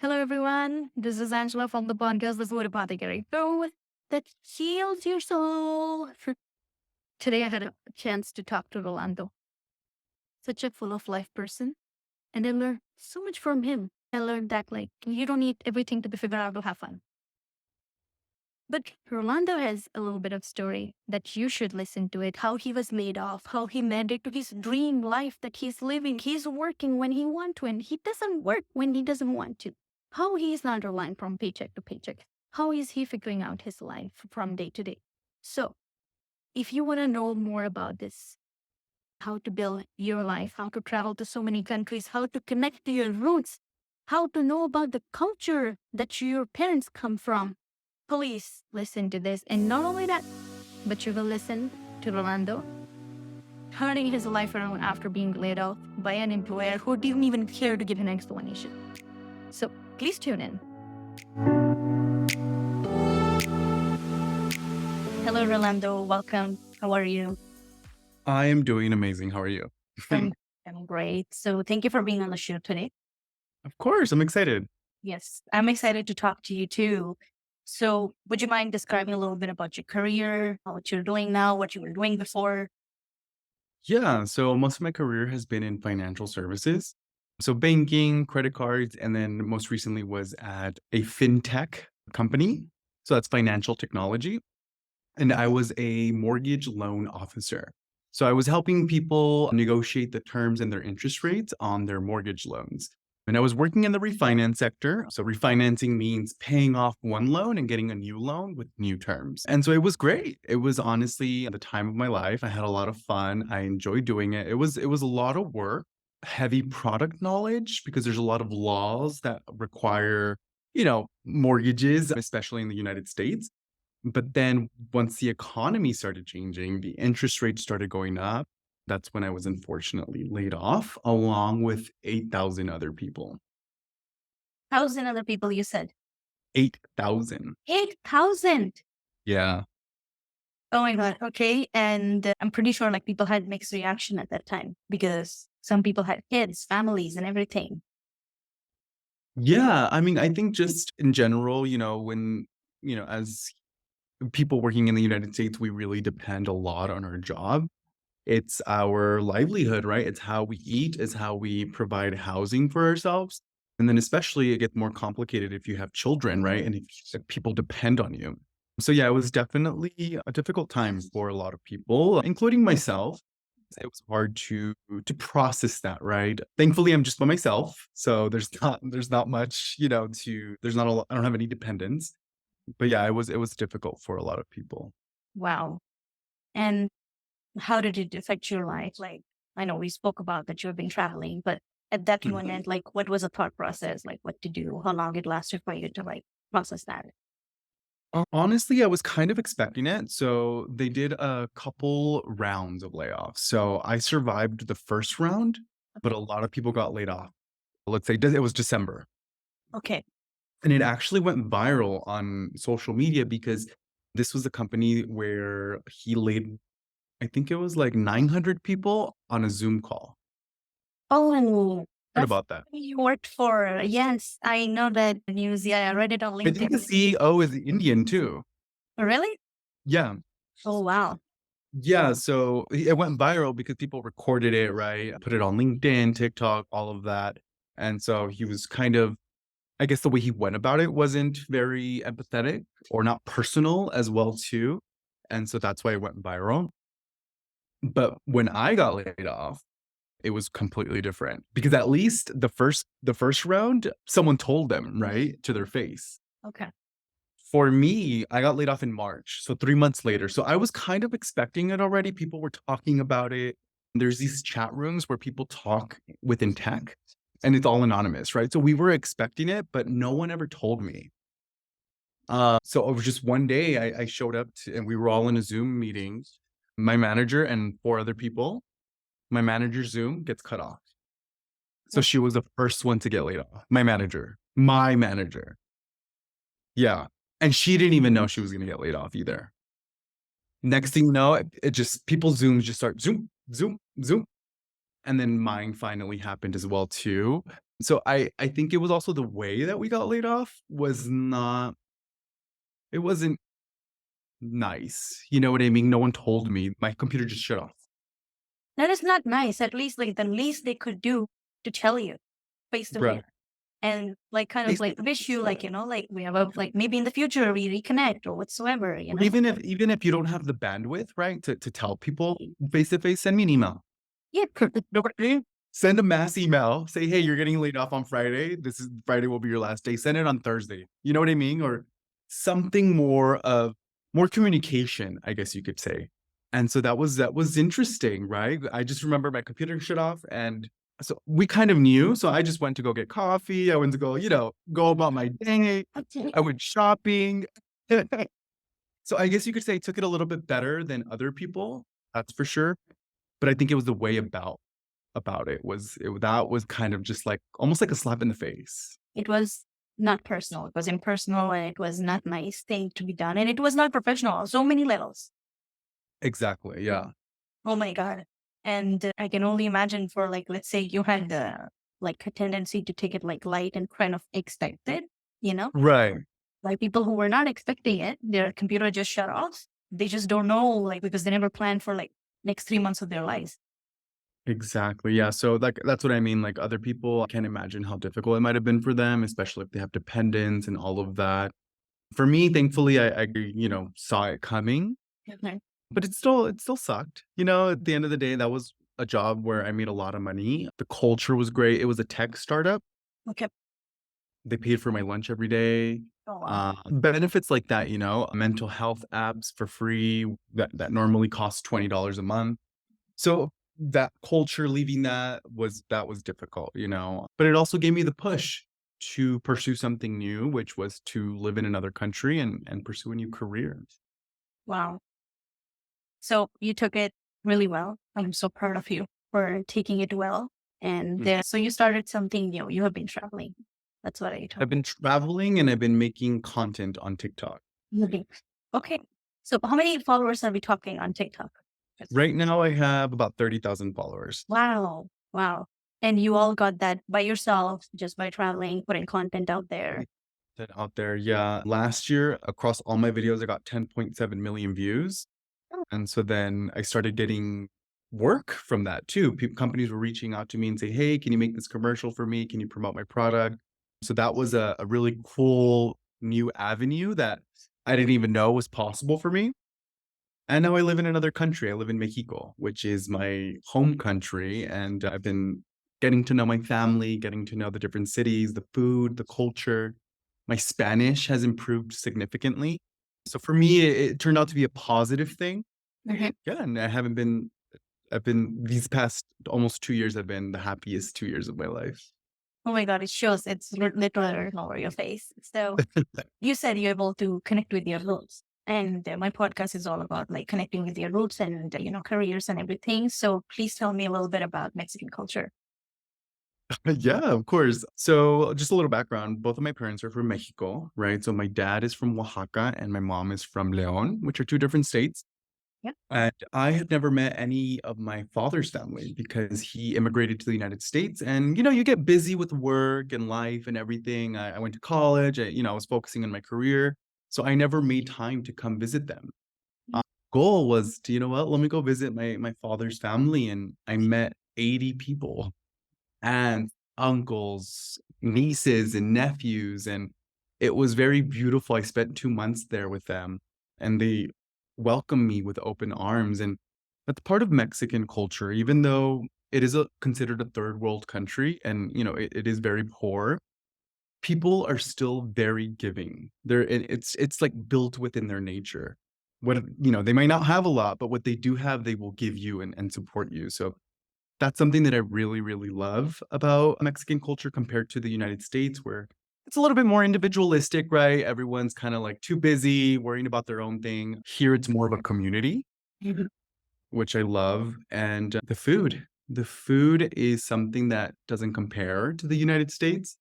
Hello, everyone. This is Angela from the podcast, The Food Apothecarie. Show that heals your soul. Today, I had a chance to talk to Rolando, such a full of life person, and I learned so much from him. I learned that, you don't need everything to be figured out to have fun. But Rolando has a little bit of story that you should listen to it. How he was laid off, how he made it to his dream life that he's living. He's working when he wants to, and he doesn't work when he doesn't want to. How he is not relying from paycheck to paycheck. How is he figuring out his life from day to day? So, if you want to know more about this, how to build your life, how to travel to so many countries, how to connect to your roots, how to know about the culture that your parents come from, please listen to this. And not only that, but you will listen to Rolando turning his life around after being laid off by an employer who didn't even care to give an explanation. So please tune in. Hello, Rolando. Welcome. How are you? I am doing amazing. How are you? I'm great. So thank you for being on the show today. Of course, I'm excited. Yes, I'm excited to talk to you too. So would you mind describing a little bit about your career, what you're doing now, what you were doing before? Yeah, so most of my career has been in financial services. So banking, credit cards, and then most recently was at a fintech company. So that's financial technology. And I was a mortgage loan officer. So I was helping people negotiate the terms and their interest rates on their mortgage loans. And I was working in the refinance sector. So refinancing means paying off one loan and getting a new loan with new terms. And so it was great. It was honestly the time of my life. I had a lot of fun. I enjoyed doing it. It was a lot of work, heavy product knowledge because there's a lot of laws that require, mortgages, especially in the United States. But then once the economy started changing, the interest rates started going up. That's when I was unfortunately laid off, along with 8,000 other people. 1,000 other people, you said. 8,000. 8,000. Yeah. Oh my God. Okay. And I'm pretty sure people had mixed reaction at that time because some people had kids, families, and everything. Yeah. I mean, I think just in general, when, as people working in the United States, we really depend a lot on our job. It's our livelihood, right? It's how we eat, it's how we provide housing for ourselves. And then especially it gets more complicated if you have children, right? And if people depend on you. So yeah, it was definitely a difficult time for a lot of people, including myself. It was hard to process that, right? Thankfully, I'm just by myself, so there's not much, there's not a lot, I don't have any dependents. But yeah, it was difficult for a lot of people. Wow. And how did it affect your life? I know we spoke about that you've been traveling, but at that moment, what was the thought process? What to do? How long it lasted for you to process that? Honestly, I was kind of expecting it. So they did a couple rounds of layoffs. So I survived the first round, but a lot of people got laid off. Let's say it was December. Okay. And it actually went viral on social media because this was a company where he laid, I think it was like 900 people on a Zoom call. Oh, Heard that's about that. who you worked for. Yes, I know that news. Yeah, I read it on I think the LinkedIn. CEO is Indian too. Really? Yeah. Oh, wow. Yeah, so it went viral because people recorded it, right? Put it on LinkedIn, TikTok, all of that. And so he was kind of, I guess the way he went about it wasn't very empathetic or not personal as well too. And so that's why it went viral. But when I got laid off, it was completely different because at least the first round, someone told them, right, to their face. Okay. For me, I got laid off in March, so 3 months later. So I was kind of expecting it already. People were talking about it. There's these chat rooms where people talk within tech, and it's all anonymous, right? So we were expecting it, but no one ever told me. So it was just one day I showed up and we were all in a Zoom meeting, my manager and 4 other people. My manager's Zoom gets cut off. So she was the first one to get laid off. My manager. Yeah. And she didn't even know she was going to get laid off either. Next thing you know, it just people's Zooms just start zoom, zoom, zoom. And then mine finally happened as well too. So I think it was also the way that we got laid off was not it wasn't nice. You know what I mean? No one told me. My computer just shut off. That is not nice. At least like the least they could do to tell you face to face Right. and like kind of like wish you like, like we have a like maybe in the future we reconnect or whatsoever, Or even if you don't have the bandwidth, right, to tell people face to face, send me an email. Yeah. Nobody send a mass email. Say, hey, you're getting laid off on Friday. This is Friday will be your last day. Send it on Thursday. You know what I mean? Or something more communication, I guess you could say. And so that was interesting, right? I just remember my computer shut off and so we kind of knew. So I just went to go get coffee. I went to go, go about my day. I went shopping. So I guess you could say I took it a little bit better than other people, that's for sure. But I think it was the way about it was that was kind of just like almost like a slap in the face. It was not personal. It was impersonal and it was not nice thing to be done. And it was not professional on so many levels. Exactly, yeah. Oh my God. And I can only imagine for like, let's say you had like a tendency to take it like light and kind of expected, you know, Right. like people who were not expecting it, their computer just shut off. They just don't know, like, because they never planned for like next 3 months of their lives. Exactly, yeah, so, like, that's what I mean, like, other people, I can't imagine how difficult it might have been for them, especially if they have dependents and all of that. For me, thankfully, I saw it coming, Okay. but it still sucked, you know, at the end of the day, that was a job where I made a lot of money. The culture was great, it was a tech startup. Okay. They paid for my lunch every day. Oh, wow. Benefits like that, mental health apps for free that normally cost $20 a month. So that culture leaving that was difficult, but it also gave me the push to pursue something new, which was to live in another country and pursue a new career. Wow. So you took it really well. I'm so proud of you for taking it well. And Mm. so you started something new. You have been traveling. That's what I told I've been traveling and I've been making content on TikTok. you. Okay. Okay. So how many followers are we talking on TikTok? Right now I have about 30,000 followers. Wow. Wow. And you all got that by yourself, just by traveling, putting content out there. That out there, yeah. Last year, across all my videos, I got 10.7 million views. Oh, And so then I started getting work from that too. Companies were reaching out to me and say, "Hey, can you make this commercial for me? Can you promote my product?" So that was a really cool new avenue that I didn't even know was possible for me. And now I live in another country. I live in Mexico, which is my home country, and I've been getting to know my family, getting to know the different cities, the food, the culture. My Spanish has improved significantly. So for me, it turned out to be a positive thing. mhm. Yeah, and I've been these past almost 2 years have been the happiest 2 years of my life. Oh my God, it shows it's literally written all over your face. So you said you're able to connect with your roots. And my podcast is all about like connecting with your roots and, careers and everything. So please tell me a little bit about Mexican culture. Yeah, of course. So just a little background, both of my parents are from Mexico, right? So my dad is from Oaxaca and my mom is from Leon, which are two different states. Yeah. And I had never met any of my father's family because he immigrated to the United States. And, you get busy with work and life and everything. I went to college, I was focusing on my career. So I never made time to come visit them. Mhm. Goal was to, you know what, let me go visit my father's family. And I met 80 people, aunts, uncles, nieces, and nephews, and it was very beautiful. I spent 2 months there with them, and they welcomed me with open arms, and that's part of Mexican culture, even though it is considered a third world country and, it is very poor, people are still very giving. It's, like, built within their nature. They might not have a lot, but what they do have, they will give you and support you, so that's something that I really, really love about Mexican culture compared to the United States, where it's a little bit more individualistic, right? Everyone's kind of like too busy worrying about their own thing. Here, it's more of a community, Mhm. which I love. And the food. The food is something that doesn't compare to the United States.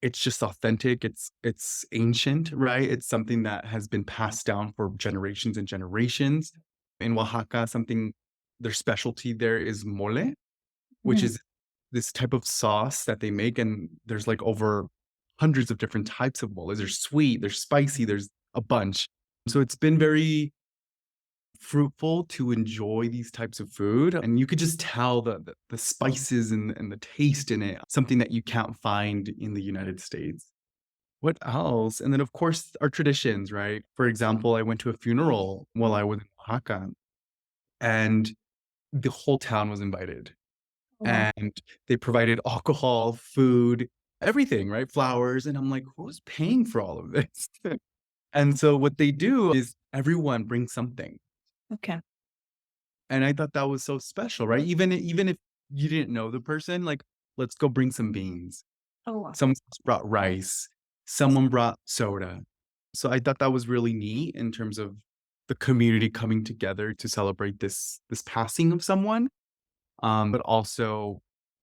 It's just authentic. It's ancient, right? It's something that has been passed down for generations and generations. In Oaxaca, something their specialty there is mole, which Mhm. is this type of sauce that they make, and there's like over hundreds of different types of moles. There's sweet, there's spicy, there's a bunch. So it's been very fruitful to enjoy these types of food, and you could just tell the spices and the taste in it, something that you can't find in the United States. What else? And then, of course, our traditions, right? For example, I went to a funeral while I was in Oaxaca, and the whole town was invited, Wow. and they provided alcohol, food, everything, right? Flowers. And I'm like, who's paying for all of this? And so what they do is everyone brings something. Okay. And I thought that was so special, right? Even if you didn't know the person, like, let's go bring some beans. Oh, wow. Someone else brought rice. Someone brought soda. So I thought that was really neat in terms of the community coming together to celebrate this passing of someone, but also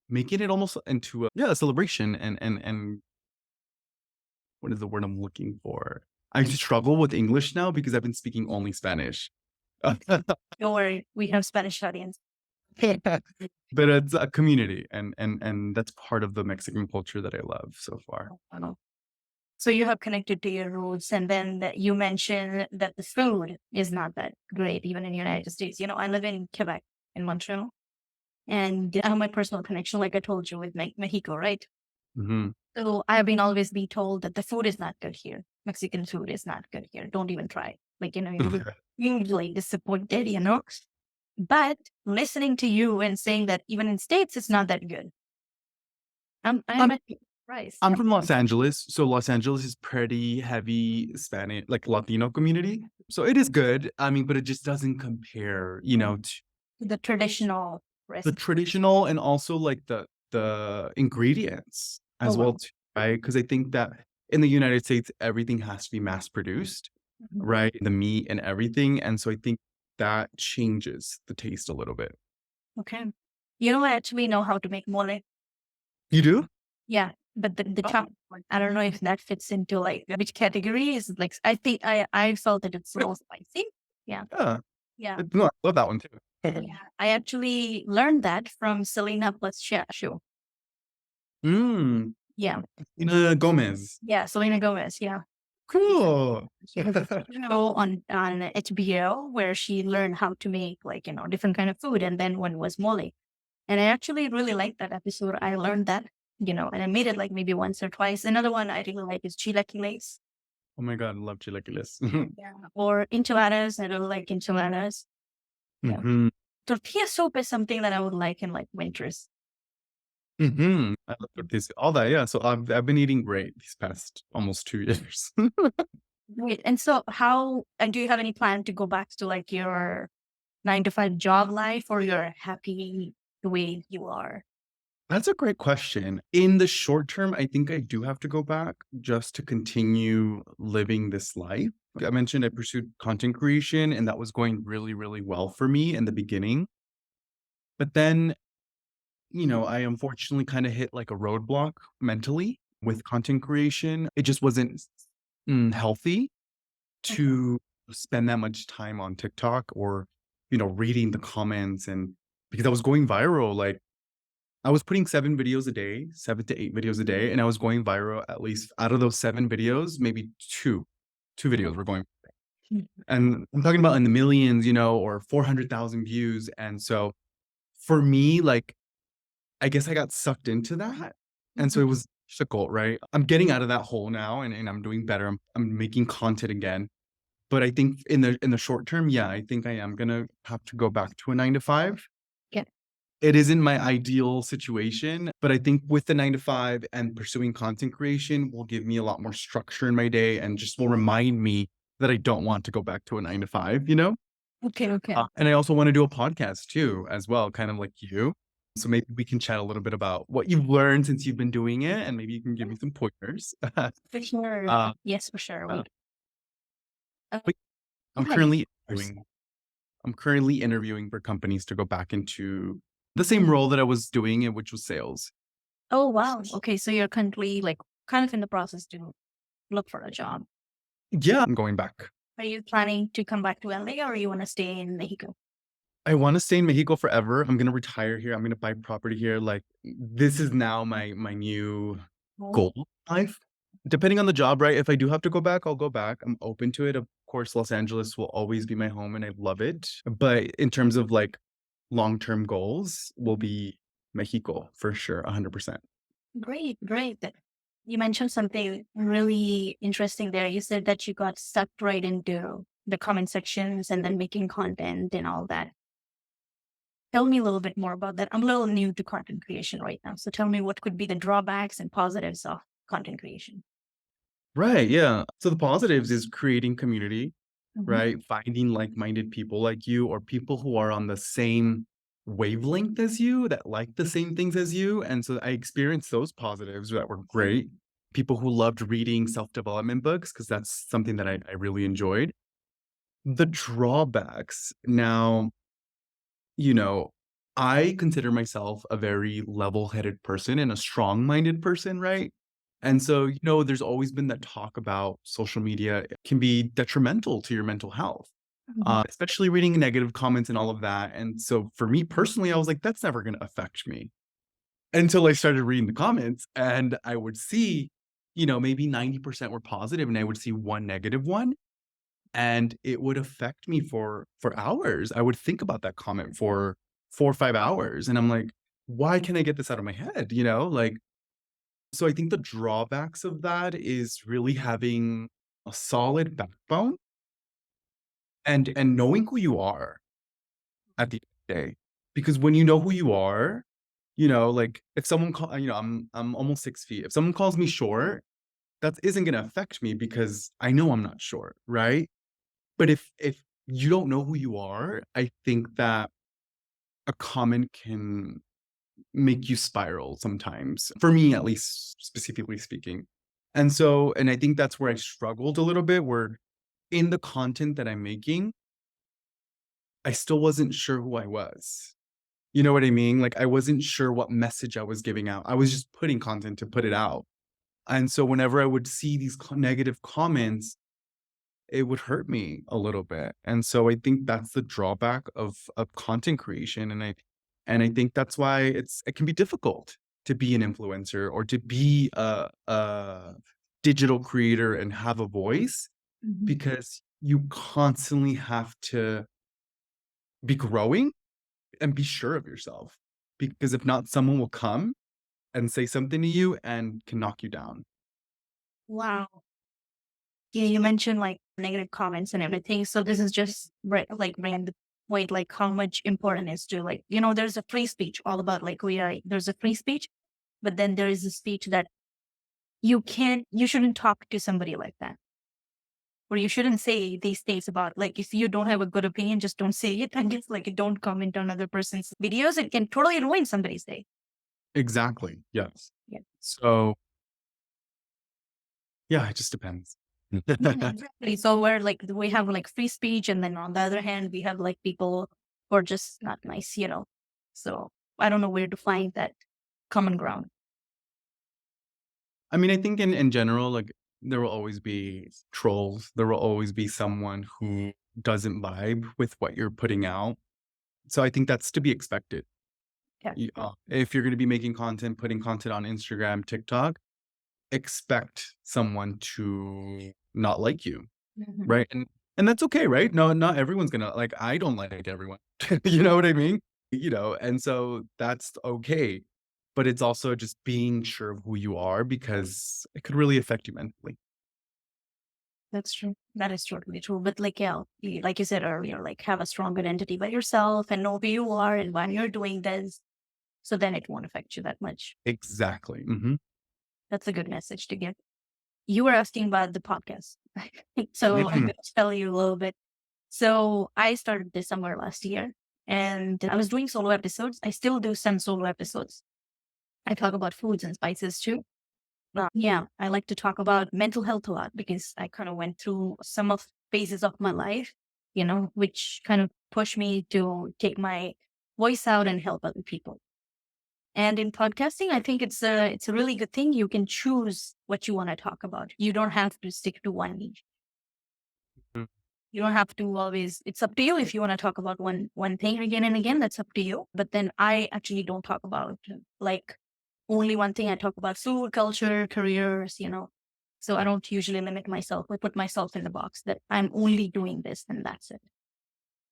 making it almost into a celebration. And what is the word I'm looking for? I struggle with English now because I've been speaking only Spanish. Don't worry, we have Spanish audience. But it's a community, and that's part of the Mexican culture that I love so far. Wow. So you have connected to your roots, and then you mentioned that the food is not that great, even in the United States. You know, I live in Quebec, in Montreal, and I have my personal connection, like I told you, with Mexico, right? Mhm. So I've been always be told that the food is not good here. Mexican food is not good here. Don't even try. Like, you know, you're usually disappointed, you know? But listening to you and saying that even in States, it's not that good. I'm I'm actually surprised. I'm from Los Angeles, so Los Angeles is pretty heavy Spanish, like Latino community. So it is good. I mean, but it just doesn't compare, to The traditional the recipe. traditional, and also like the ingredients Oh, as well wow. too, right? Because I think that in the United States, everything has to be mass produced, Mhm. right? The meat and everything. And so I think that changes the taste a little bit. Okay. You know, I actually know how to make mole. You do? Yeah. But the Oh, chocolate one, I don't know if that fits into like which category is like, I think I felt that it's so spicy. Yeah. yeah. Yeah. No, I love that one too. Yeah. I actually learned that from Selena plus show. Mm, Yeah. Ina Gomez. Yeah. Selena Gomez. Yeah. Cool. Show on HBO where she learned how to make like, you know, different kind of food. And then one was mole. And I actually really liked that episode. I learned that, you know, and I made it like maybe once or twice. Another one I really like is chilaquiles. Oh my God, I love chilaquiles. Yeah. Or enchiladas. I don't like enchiladas. Yeah. Mhm, Tortilla soup is something that I would like in like winters. mhm. I love tortillas, all that, yeah. So I've been eating great these past almost 2 years. Great. And so how, and do you have any plan to go back to like your 9 to 5 job life, or you're happy the way you are? That's a great question. In the short term, I think I do have to go back just to continue living this life. I mentioned I pursued content creation, and that was going really, really well for me in the beginning. But then, I unfortunately kind of hit like a roadblock mentally with content creation. It just wasn't healthy Okay. to spend that much time on TikTok, or, reading the comments, and because I was going viral, like I was putting 7 videos a day, 7 to 8 videos a day, and I was going viral. At least out of those 7 videos, maybe 2 videos were going, Mm. and I'm talking about in the millions, or 400,000 views. And so for me, like, I guess I got sucked into that, and so Mhm. it was difficult, right? I'm getting out of that hole now, and I'm doing better. I'm making content again. But I think in the short term, yeah, I think I am gonna have to go back to a 9 to 5. Yeah. It isn't my ideal situation, but I think with the 9 to 5 and pursuing content creation will give me a lot more structure in my day, and just will remind me that I don't want to go back to a 9 to 5, you know? Okay. Okay. And I also wanna do a podcast too, as well, kind of like you. So maybe we can chat a little bit about what you've learned since you've been doing it, and maybe you can give me some pointers. For sure. Uh, Yes, for sure. uh, Uh, but Go I'm ahead. currently interviewing for companies to go back into the same role that I was doing, which was sales. Oh, wow. Okay. So you're currently like kind of in the process to look for a job. Yeah, I'm going back. Are you planning to come back to LA, or you want to stay in Mexico? I wanna stay in Mexico forever. I'm gonna retire here. I'm gonna buy property here. Like, this is now my new Oh, goal in life. Depending on the job, right? If I do have to go back, I'll go back. I'm open to it. Of course, Los Angeles will always be my home, and I love it. But in terms of, like, long-term goals, will be Mexico for sure, 100%. great, great. You mentioned something really interesting there. You said that you got sucked right into the comment sections and then making content and all that. Tell me a little bit more about that. I'm a little new to content creation right now. So tell me what could be the drawbacks and positives of content creation. Right, yeah. So the positives is creating community, Mhm. right? Finding like-minded people like you or people who are on the same wavelength as you, that like the same things as you. And so I experienced those positives that were great. People who loved reading self-development books, because that's something that I really enjoyed. The drawbacks, now, you know, I consider myself a very level-headed person and a strong-minded person, right? And so, there's always been that talk about social media can be detrimental to your mental health, Mhm. especially reading negative comments and all of that. And so for me personally, I was like, that's never gonna affect me until I started reading the comments and I would see, maybe 90% were positive and I would see one negative one and it would affect me for hours. I would think about that comment for 4 or 5 hours, and I'm like, "Why can't I get this out of my head?" Like, so I think the drawbacks of that is really having a solid backbone and knowing who you are at the end of the day. Because when you know who you are, like, if someone I'm almost 6 feet. If someone calls me short, that isn't gonna affect me because I know I'm not short, right? But if you don't know who you are, I think that a comment can make you spiral sometimes, for me at least, specifically speaking. And I think that's where I struggled a little bit, where in the content that I'm making, I still wasn't sure who I was. You know what I mean? Like, I wasn't sure what message I was giving out. I was just putting content to put it out. And so whenever I would see these negative comments, it would hurt me a little bit. And so I think that's the drawback of content creation, and I think that's why it can be difficult to be an influencer or to be a digital creator and have a voice, Mhm. because you constantly have to be growing and be sure of yourself. Because if not, someone will come and say something to you and can knock you down. Wow. Yeah, you mentioned like negative comments and everything. So this is just like bringing the point, like how much important is to like, there's a free speech all about like there's a free speech, but then there is a speech that you shouldn't talk to somebody like that. Or you shouldn't say these things about like if you don't have a good opinion, just don't say it. And it's like don't comment on other person's videos. It can totally ruin somebody's day. Exactly. Yes. Yeah. So, yeah, it just depends. Yeah, exactly. So we're like we have like free speech, and then on the other hand, we have like people who are just not nice. So I don't know where to find that common ground. I mean, I think in general, like, there will always be trolls. There will always be someone who doesn't vibe with what you're putting out. So I think that's to be expected. Yeah. If you're gonna be making content, putting content on Instagram, TikTok, expect someone to not like you, Mhm. right? And that's okay, right? No, not everyone's gonna like, I don't like everyone. You know what I mean? And so that's okay. But it's also just being sure of who you are because it could really affect you mentally. That's true. That is totally true. But like, yeah, like you said earlier, like have a strong identity by yourself and know who you are and why you're doing this. So then it won't affect you that much. Exactly. Mhm. That's a good message to give. You were asking about the podcast. So I'm Mhm. going to tell you a little bit. So I started this summer last year and I was doing solo episodes. I still do some solo episodes. I talk about foods and spices too. Yeah, I like to talk about mental health a lot because I kind of went through some of phases of my life, which kind of pushed me to take my voice out and help other people. And in podcasting, I think it's a really good thing. You can choose what you want to talk about. You don't have to stick to one niche. You don't have to always, it's up to you if you want to talk about one thing again and again, that's up to you. But then I actually don't talk about like only one thing. I talk about food, culture, careers, So I don't usually limit myself or put myself in the box that I'm only doing this and that's it.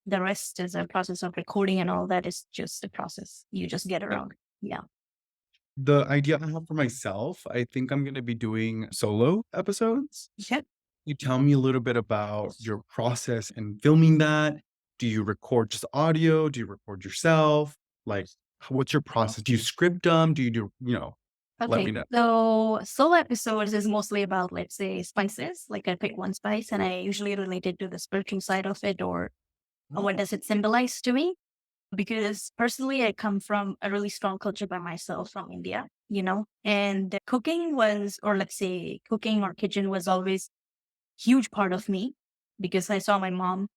The rest is a process of recording and all that is just a process. You just get Uh, around. Yeah. The idea I have for myself, I think I'm gonna be doing solo episodes. Yeah. You tell me a little bit about your process in filming that? Do you record just audio? Do you record yourself? Like, what's your process? Do you script them? Do you do, let Okay. me know. So solo episodes is mostly about, let's say, spices. Like I pick one spice and I usually relate it to the spiritual side of it or what does it symbolize to me? Because personally, I come from a really strong culture by myself from India, and cooking was, or let's say cooking or kitchen was always huge part of me because I saw my mom,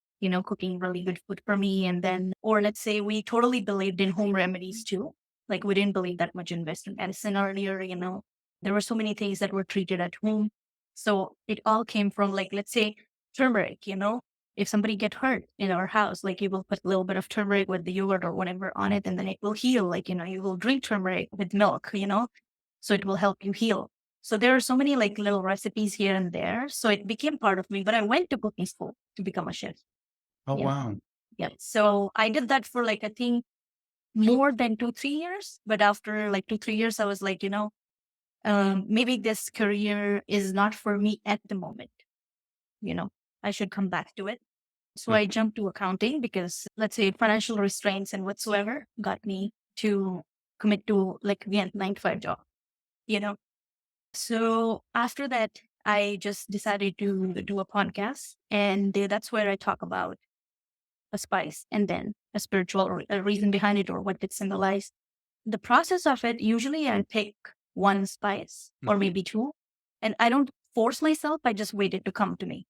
cooking really good food for me. And then, or let's say we totally believed in home remedies too. Like we didn't believe that much in Western medicine earlier, there were so many things that were treated at home. So it all came from like, let's say turmeric, if somebody get hurt in our house, like you will put a little bit of turmeric with the yogurt or whatever on it, and then it will heal. Like, you will drink turmeric with milk, so it will help you heal. So there are so many like little recipes here and there. So it became part of me. But I went to cooking school to become a chef. Oh, Yeah. wow. Yeah. So I did that for like I think more than 2, 3 years. But after like 2, 3 years, I was like, maybe this career is not for me at the moment. You know, I should come back to it. So Mm, I jumped to accounting because let's say financial restraints and whatsoever got me to commit to like again 9 to 5 job. You know, So after that, I just decided to do a podcast, and that's where I talk about a spice and then a spiritual or a reason behind it or what it symbolizes. The process of it, usually I pick one spice or mhm. maybe two, and I don't force myself. I just wait it to come to me.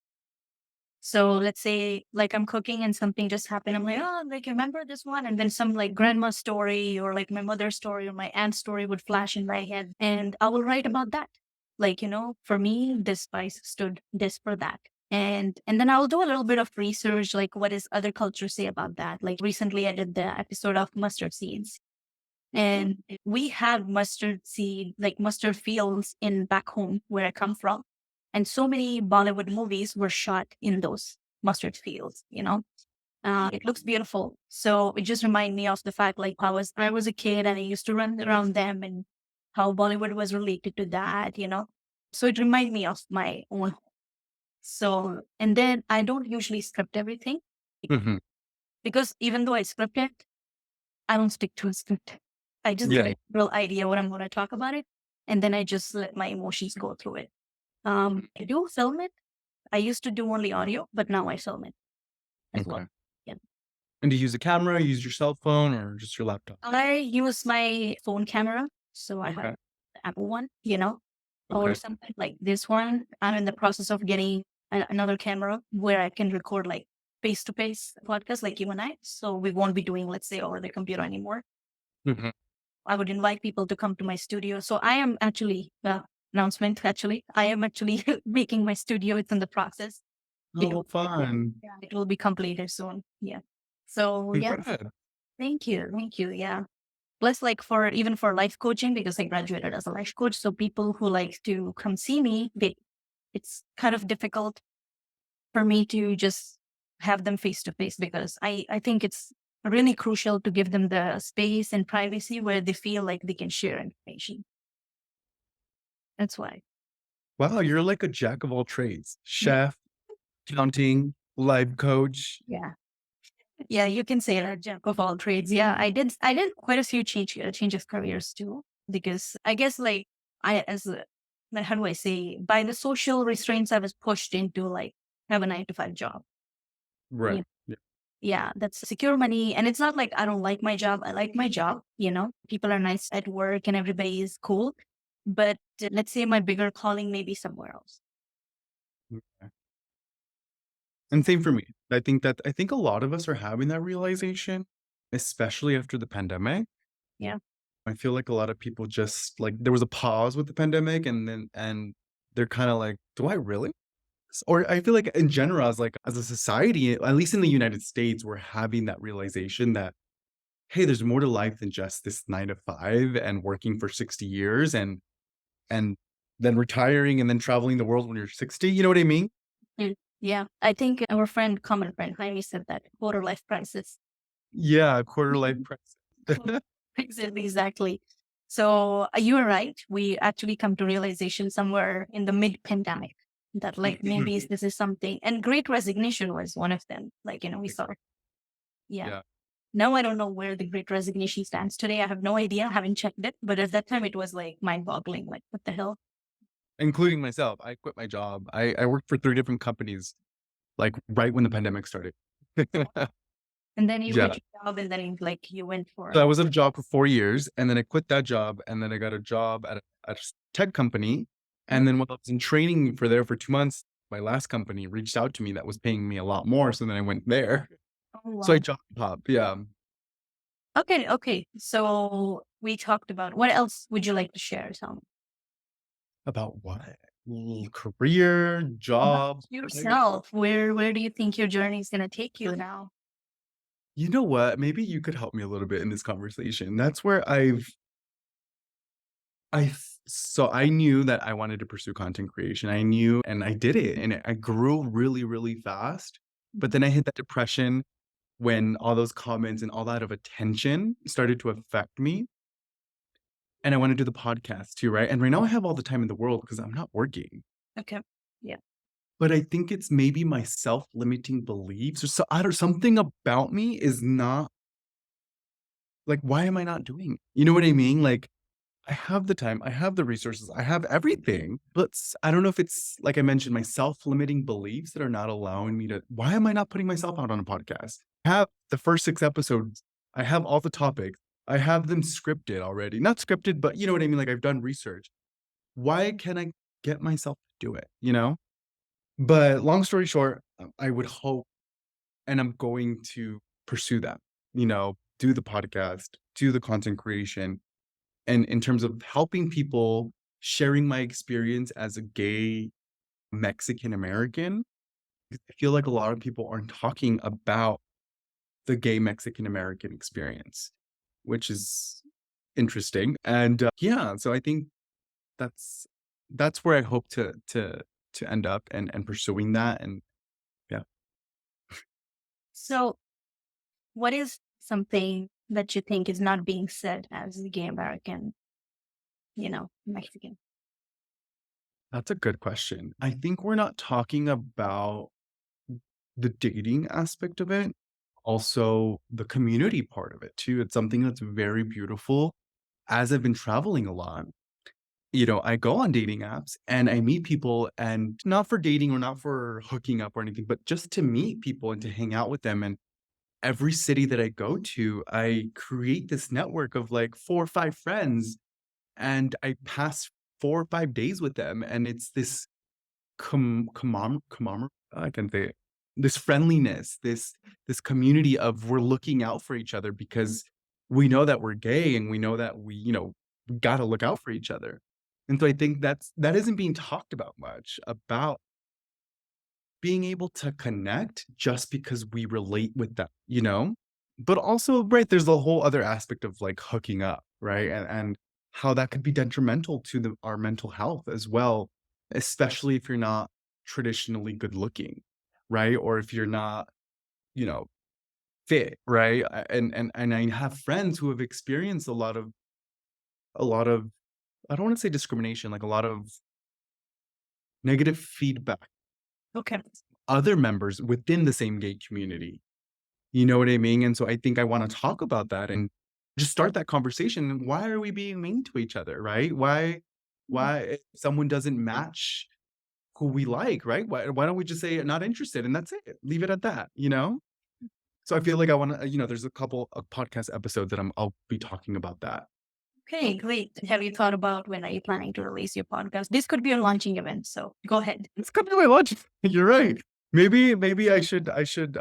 So let's say like I'm cooking and something just happened. I'm like, oh, like remember this one? And then some like grandma story or like my mother's story or my aunt's story would flash in my head. And I will write about that. Like, for me, this spice stood this for that. And then I will do a little bit of research, like what does other cultures say about that? Like recently I did the episode of mustard seeds. And we have mustard seed, like mustard fields in back home where I come from. And so many Bollywood movies were shot in those mustard fields. It looks beautiful. So it just reminded me of the fact like I was a kid and I used to run around them and how Bollywood was related to that. So it reminded me of my own. So, and then I don't usually script everything Mhm. because even though I script it, I don't stick to a script. I just get Yeah. a real idea what I'm going to talk about it. And then I just let my emotions go through it. I do film it. I used to do only audio, but now I film it as well. Okay. Yeah. And do you use a camera, use your cell phone, or just your laptop? I use my phone camera. So I have Okay. the Apple one, or Okay. something like this one. I'm in the process of getting another camera where I can record like face to face podcast like you and I. So we won't be doing, let's say, over the computer anymore. Mhm. I would invite people to come to my studio. So I am actually, announcement actually, I am actually making my studio. It's in the process. It Oh, will, fun. yeah, it will be completed soon. Yeah. So yeah, Congrats. thank you. Thank you. Yeah. Plus like even for life coaching, because I graduated as a life coach. So people who like to come see me, it's kind of difficult for me to just have them face to face because I think it's really crucial to give them the space and privacy where they feel like they can share information. That's why. Wow, you're like a jack of all trades. Yeah. Chef, accounting, life coach. Yeah. Yeah, you can say that jack of all trades. Yeah, I did quite a few change of careers too because I guess like I as a, like, how do I say, by the social restraints I was pushed into like have a 9 to 5 job. Right. Yeah. Yeah. Yeah, that's secure money. And it's not like I don't like my job. I like my job. People are nice at work and everybody is cool. But let's say my bigger calling may be somewhere else. Okay. And same for me. I think a lot of us are having that realization, especially after the pandemic. Yeah. I feel like a lot of people just like there was a pause with the pandemic and they're kind of like, do I really? Or I feel like in general, as a society, at least in the United States, we're having that realization that, hey, there's more to life than just this 9 to 5 and working for 60 years and then retiring and then traveling the world when you're 60. You know what I mean? Mm, yeah, I think our friend, common friend, Jaime said that quarter life crisis. Yeah, quarter life Quarter crisis. crisis, exactly. So you are right. We actually come to realization somewhere in the mid pandemic that like maybe this is something, and great resignation was one of them. Like, we saw, yeah. Yeah. Now I don't know where the great resignation stands today. I have no idea. I haven't checked it, but at that time it was like mind boggling. Like, what the hell? Including myself. I quit my job. I worked for 3 different companies, like, right when the pandemic started. And then you Yeah. quit your job and then like you went So I for, was at a job for 4 years, and then I quit that job, and then I got a job at a tech company, and then when I was in training for 2 months, my last company reached out to me that was paying me a lot more, so then I went there. oh, So I wow. job hopped, yeah. Okay, okay. So we talked about what else would you like to share? Some About what? Career, about job, life. yourself. Where do you think your journey is gonna take you now? You know what? Maybe you could help me a little bit in this conversation. That's where so I knew that I wanted to pursue content creation. I knew and I did it and I grew really, really fast. But then I hit that depression when all those comments and all that of attention started to affect me. And I want to do the podcast too, right? And right now I have all the time in the world because I'm not working. Okay. Yeah. But I think it's maybe my self-limiting beliefs or so I don't something about me is not like, why am I not doing it? You know what I mean? Like, I have the time, I have the resources, I have everything, but I don't know if it's like I mentioned, my self-limiting beliefs that are not allowing me to. Why am I not putting myself out on a podcast? I have the first 6 episodes, I have all the topics, I have them scripted already. Not scripted, but you know what I mean? Like I've done research. Why can't I get myself to do it? You know? But long story short, I would hope, and I'm going to pursue that, do the podcast, do the content creation, and in terms of helping people, sharing my experience as a gay Mexican American, I feel like a lot of people aren't talking about the gay Mexican American experience, which is interesting. And yeah, so I think that's that's where I hope to end up and pursuing that. And yeah, So what is something that you think is not being said as a gay American, Mexican? that's a good question. I think we're not talking about the dating aspect of it, also the community part of it too. It's something that's very beautiful. As I've been traveling a lot, I go on dating apps and I meet people, and not for dating or not for hooking up or anything, but just to meet people and to hang out with them. And every city that I go to, I create this network of like 4 or 5 friends, and I pass 4 or 5 days with them. And it's this I can say it. This friendliness, this community of we're looking out for each other because we know that we're gay and we know that we gotta look out for each other. And so I think that isn't being talked about much, about being able to connect just because we relate with them, you know? But also, right, there's the whole other aspect of like hooking up, right? And how that could be detrimental to our mental health as well, especially if you're not traditionally good looking, right? Or if you're not, you know, fit, right? And I have friends who have experienced a lot of I don't want to say discrimination, like a lot of negative feedback, Okay. other members within the same gay community. You know what I mean? And so I think I wanna talk about that and just start that conversation. Why are we being mean to each other, right? Why if someone doesn't match who we like, right? Why don't we just say not interested and that's it? Leave it at that, you know? So I feel like I wanna, there's a couple of podcast episodes that I'll be talking about that. Okay, great. Have you thought about when are you planning to release your podcast? This could be a launching event, so go ahead. It's gonna be my lunch. You're right. Maybe I should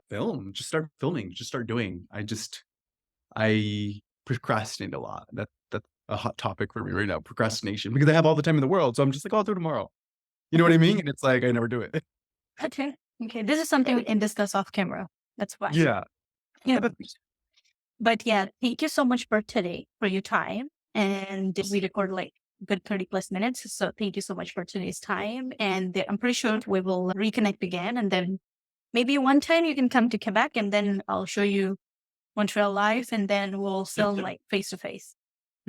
film, just start filming, just start doing. I procrastinate a lot. That's a hot topic for me right now, procrastination, because I have all the time in the world. So I'm just like, "Oh, I'll do it tomorrow." You know what I mean? And it's like I never do it. Okay. Okay. This is something we can discuss off camera. That's fine. Yeah. Yeah. But yeah, thank you so much for today, for your time. And we record like good 30 plus minutes. So thank you so much for today's time. And I'm pretty sure we will reconnect again. And then maybe one time you can come to Quebec and then I'll show you Montreal live and then we'll film like face to face.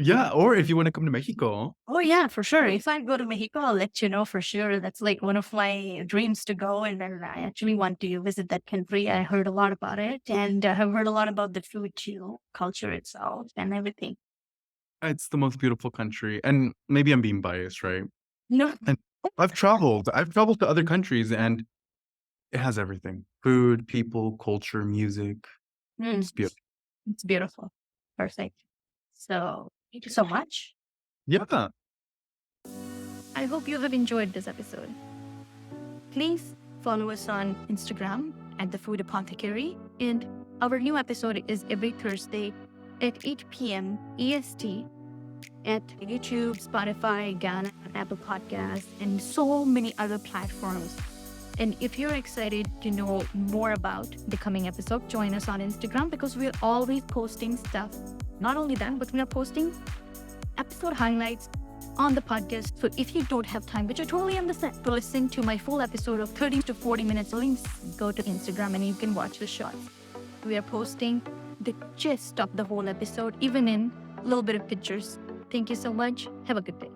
Yeah. Or if you want to come to Mexico. Oh yeah, for sure. If I go to Mexico, I'll let you know for sure. That's like one of my dreams to go. And then I actually want to visit that country. I heard a lot about it and I have heard a lot about the food too, culture itself and everything. It's the most beautiful country. And maybe I'm being biased, right? No, And I've traveled. I've traveled to other countries and it has everything. Food, people, culture, music. It's beautiful. it's beautiful. Perfect. So thank you so much. Yeah. I hope you have enjoyed this episode. Please follow us on Instagram at the Food Apothecary. And our new episode is every Thursday at 8 p.m. EST at YouTube, Spotify, Ghana, Apple Podcasts, and so many other platforms. And if you're excited to know more about the coming episode, join us on Instagram because we're always posting stuff. Not only that, but we are posting episode highlights on the podcast. So if you don't have time, which I totally understand, to listen to my full episode of 30 to 40 minutes, please go to Instagram and you can watch the shorts. We are posting the gist of the whole episode, even in a little bit of pictures. Thank you so much. Have a good day.